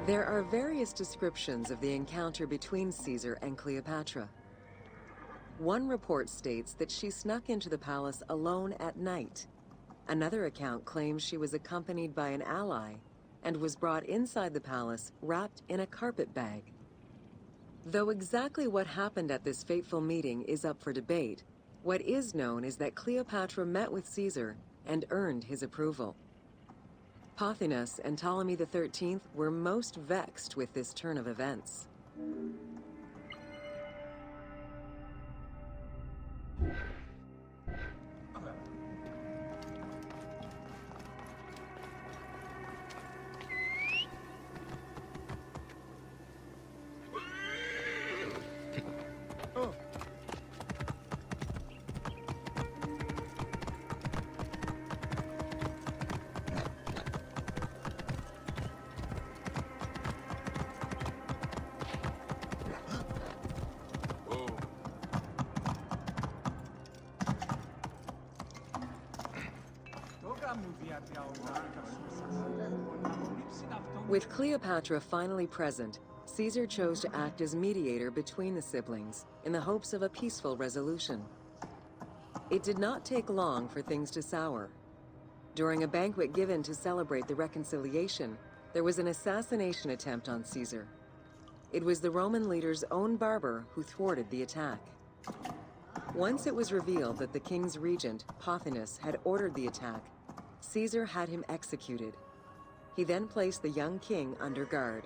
There are various descriptions of the encounter between Caesar and Cleopatra. One report states that she snuck into the palace alone at night. Another account claims she was accompanied by an ally and was brought inside the palace wrapped in a carpet bag. Though exactly what happened at this fateful meeting is up for debate, what is known is that Cleopatra met with Caesar and earned his approval. Pothinus and Ptolemy XIII were most vexed with this turn of events. With Cleopatra finally present, Caesar chose to act as mediator between the siblings in the hopes of a peaceful resolution. It did not take long for things to sour. During a banquet given to celebrate the reconciliation, there was an assassination attempt on Caesar. It was the Roman leader's own barber who thwarted the attack. Once it was revealed that the king's regent, Pothinus, had ordered the attack, Caesar had him executed. He then placed the young king under guard.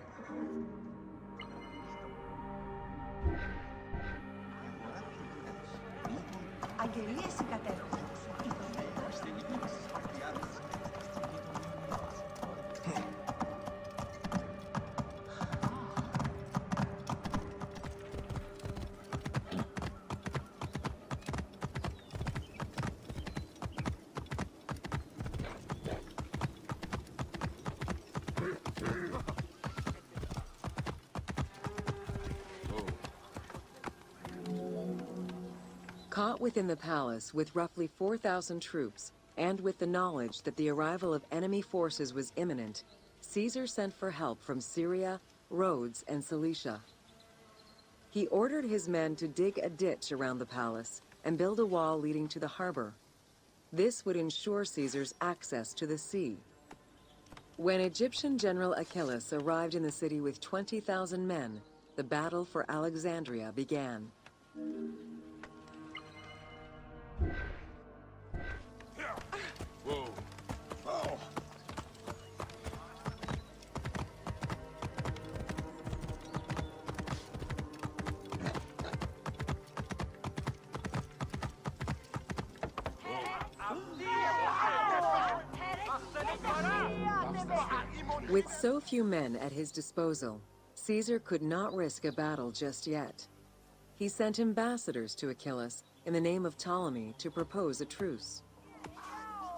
Αγγελίες οι κατέρχοντες. Caught within the palace with roughly 4,000 troops, and with the knowledge that the arrival of enemy forces was imminent, Caesar sent for help from Syria, Rhodes, and Cilicia. He ordered his men to dig a ditch around the palace and build a wall leading to the harbor. This would ensure Caesar's access to the sea. When Egyptian General Achilles arrived in the city with 20,000 men, the battle for Alexandria began. Whoa. Oh. With so few men at his disposal, Caesar could not risk a battle just yet. He sent ambassadors to Achilles in the name of Ptolemy to propose a truce.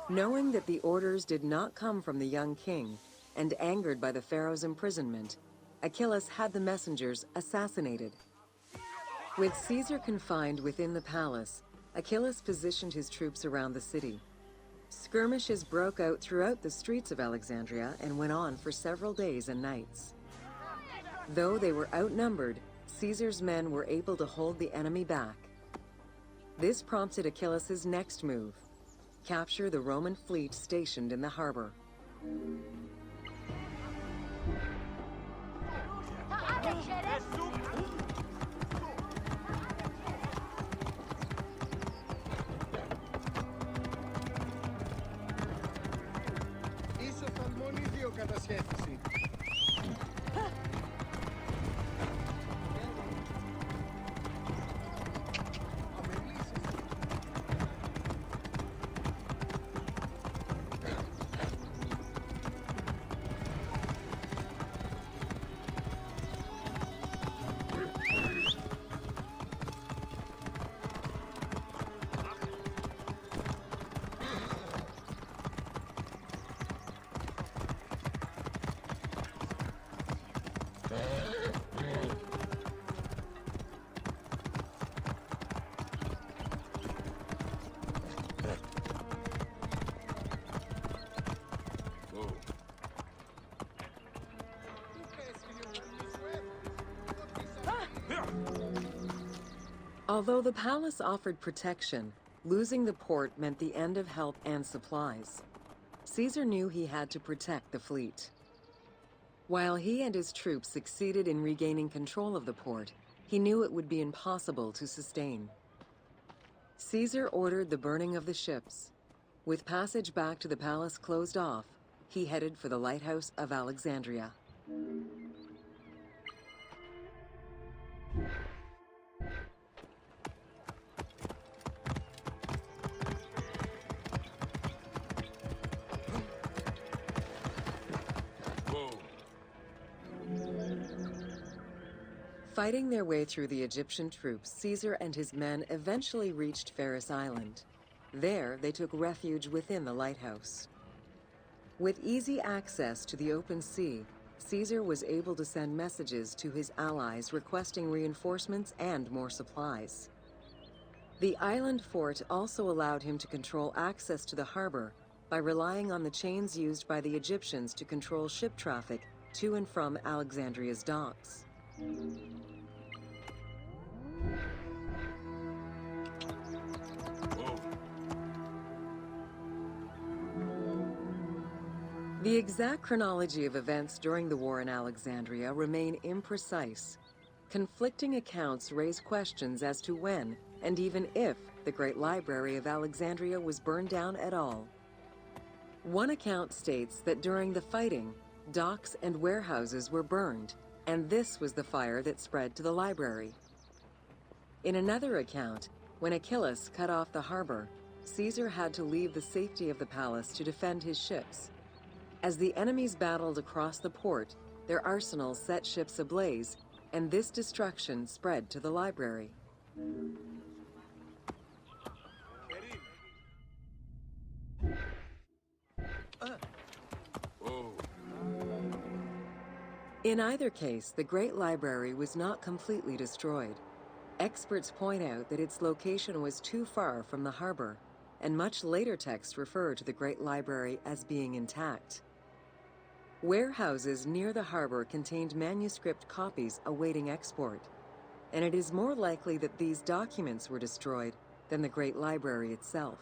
Knowing that the orders did not come from the young king, and angered by the pharaoh's imprisonment, Achilles had the messengers assassinated. With Caesar confined within the palace, Achilles positioned his troops around the city. Skirmishes broke out throughout the streets of Alexandria and went on for several days and nights. Though they were outnumbered, Caesar's men were able to hold the enemy back. This prompted Achilles' next move: capture the Roman fleet stationed in the harbor. Ήσασταν μόνοι δύο κατά σχέση. Although the palace offered protection, losing the port meant the end of help and supplies. Caesar knew he had to protect the fleet. While he and his troops succeeded in regaining control of the port, he knew it would be impossible to sustain. Caesar ordered the burning of the ships. With passage back to the palace closed off, he headed for the lighthouse of Alexandria. Fighting their way through the Egyptian troops, Caesar and his men eventually reached Pharis Island. There, they took refuge within the lighthouse. With easy access to the open sea, Caesar was able to send messages to his allies requesting reinforcements and more supplies. The island fort also allowed him to control access to the harbor by relying on the chains used by the Egyptians to control ship traffic to and from Alexandria's docks. The exact chronology of events during the war in Alexandria remain imprecise. Conflicting accounts raise questions as to when, and even if, the Great Library of Alexandria was burned down at all. One account states that during the fighting, Docks and warehouses were burned, and this was the fire that spread to the library. In another account, when Achilles cut off the harbor, Caesar had to leave the safety of the palace to defend his ships. As the enemies battled across the port, their arsenals set ships ablaze, and this destruction spread to the library. In either case, the Great Library was not completely destroyed. Experts point out that its location was too far from the harbor, and much later texts refer to the Great Library as being intact. Warehouses near the harbor contained manuscript copies awaiting export, and it is more likely that these documents were destroyed than the Great Library itself.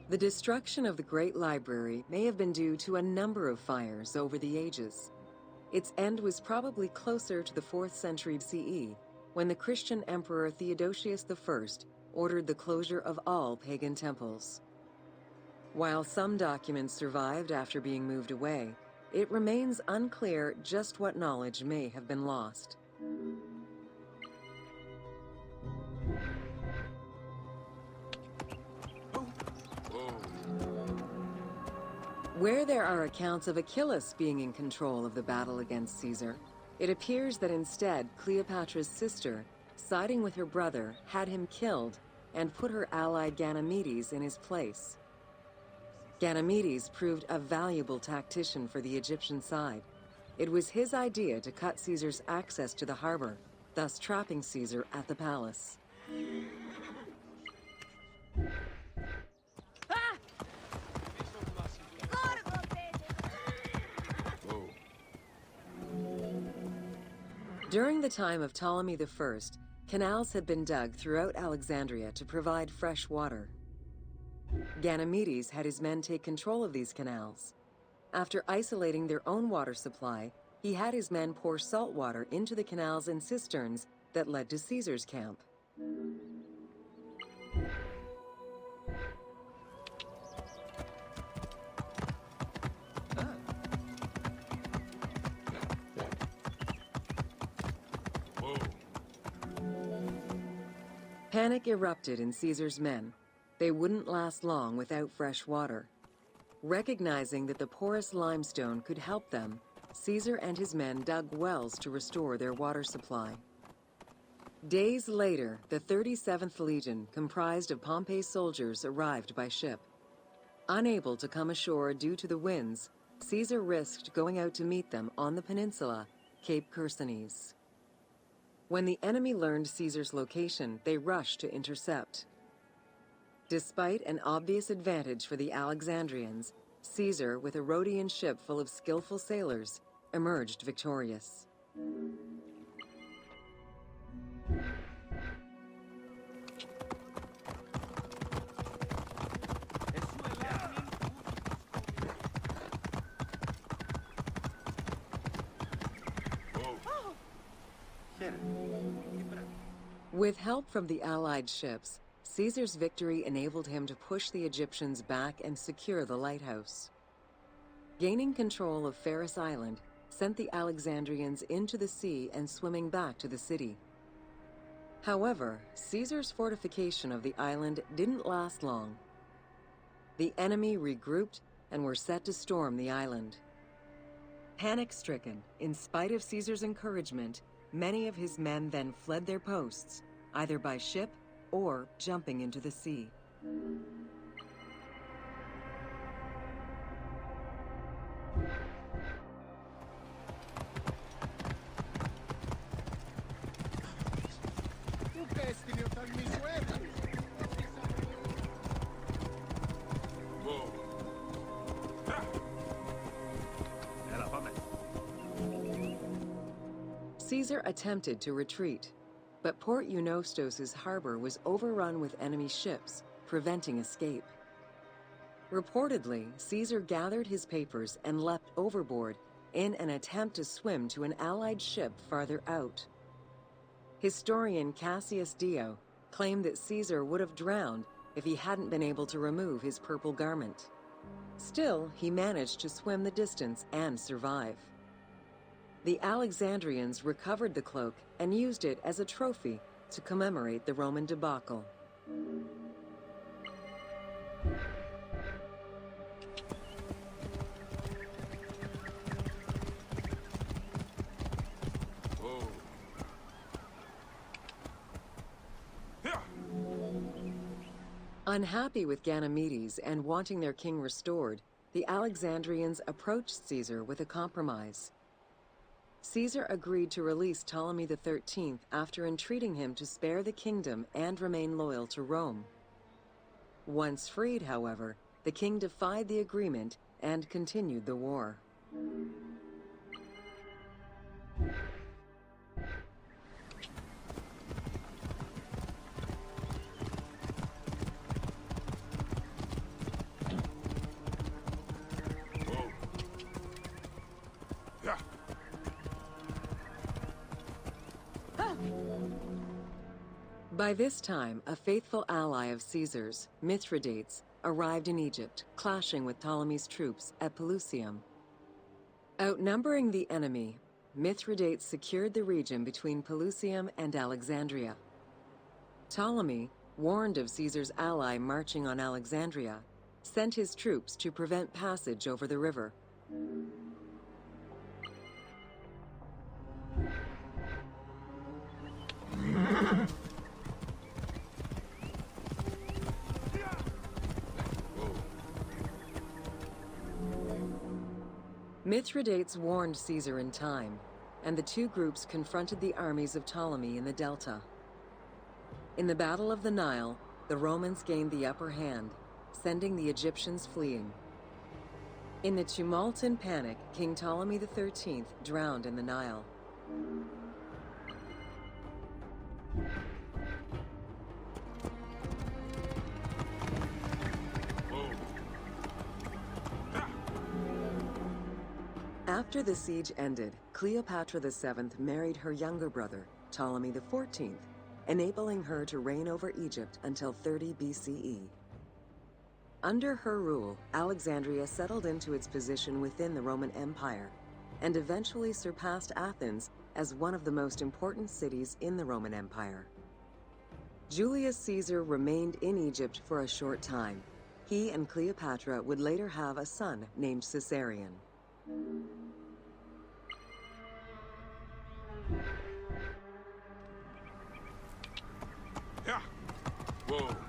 The destruction of the Great Library may have been due to a number of fires over the ages. Its end was probably closer to the 4th century CE, when the Christian Emperor Theodosius I ordered the closure of all pagan temples. While some documents survived after being moved away, it remains unclear just what knowledge may have been lost. Where there are accounts of Achilles being in control of the battle against Caesar, it appears that instead Cleopatra's sister, siding with her brother, had him killed and put her ally Ganymedes in his place. Ganymedes proved a valuable tactician for the Egyptian side. It was his idea to cut Caesar's access to the harbor, thus trapping Caesar at the palace. During the time of Ptolemy I, canals had been dug throughout Alexandria to provide fresh water. Ganymedes had his men take control of these canals. After isolating their own water supply, he had his men pour salt water into the canals and cisterns that led to Caesar's camp. Panic erupted in Caesar's men. They wouldn't last long without fresh water. Recognizing that the porous limestone could help them, Caesar and his men dug wells to restore their water supply. Days later, the 37th Legion, comprised of Pompey's soldiers, arrived by ship. Unable to come ashore due to the winds, Caesar risked going out to meet them on the peninsula, Cape Chersonese. When the enemy learned Caesar's location, they rushed to intercept. Despite an obvious advantage for the Alexandrians, Caesar, with a Rhodian ship full of skillful sailors, emerged victorious. With help from the Allied ships, Caesar's victory enabled him to push the Egyptians back and secure the lighthouse. Gaining control of Pharos Island sent the Alexandrians into the sea and swimming back to the city. However, Caesar's fortification of the island didn't last long. The enemy regrouped and were set to storm the island. Panic-stricken, in spite of Caesar's encouragement, many of his men then fled their posts, either by ship or jumping into the sea. Caesar attempted to retreat, but Port Eunostos' harbor was overrun with enemy ships, preventing escape. Reportedly, Caesar gathered his papers and leapt overboard in an attempt to swim to an Allied ship farther out. Historian Cassius Dio claimed that Caesar would have drowned if he hadn't been able to remove his purple garment. Still, he managed to swim the distance and survive. The Alexandrians recovered the cloak and used it as a trophy to commemorate the Roman debacle. Unhappy with Ganymedes and wanting their king restored, the Alexandrians approached Caesar with a compromise. Caesar agreed to release Ptolemy XIII after entreating him to spare the kingdom and remain loyal to Rome. Once freed, however, the king defied the agreement and continued the war. By this time, a faithful ally of Caesar's, Mithridates, arrived in Egypt, clashing with Ptolemy's troops at Pelusium. Outnumbering the enemy, Mithridates secured the region between Pelusium and Alexandria. Ptolemy, warned of Caesar's ally marching on Alexandria, sent his troops to prevent passage over the river. Mithridates warned Caesar in time, and the two groups confronted the armies of Ptolemy in the Delta. In the Battle of the Nile, the Romans gained the upper hand, sending the Egyptians fleeing. In the tumult and panic, King Ptolemy XIII drowned in the Nile. After the siege ended, Cleopatra VII married her younger brother, Ptolemy XIV, enabling her to reign over Egypt until 30 BCE. Under her rule, Alexandria settled into its position within the Roman Empire and eventually surpassed Athens as one of the most important cities in the Roman Empire. Julius Caesar remained in Egypt for a short time. He and Cleopatra would later have a son named Caesarion. Yeah. Whoa.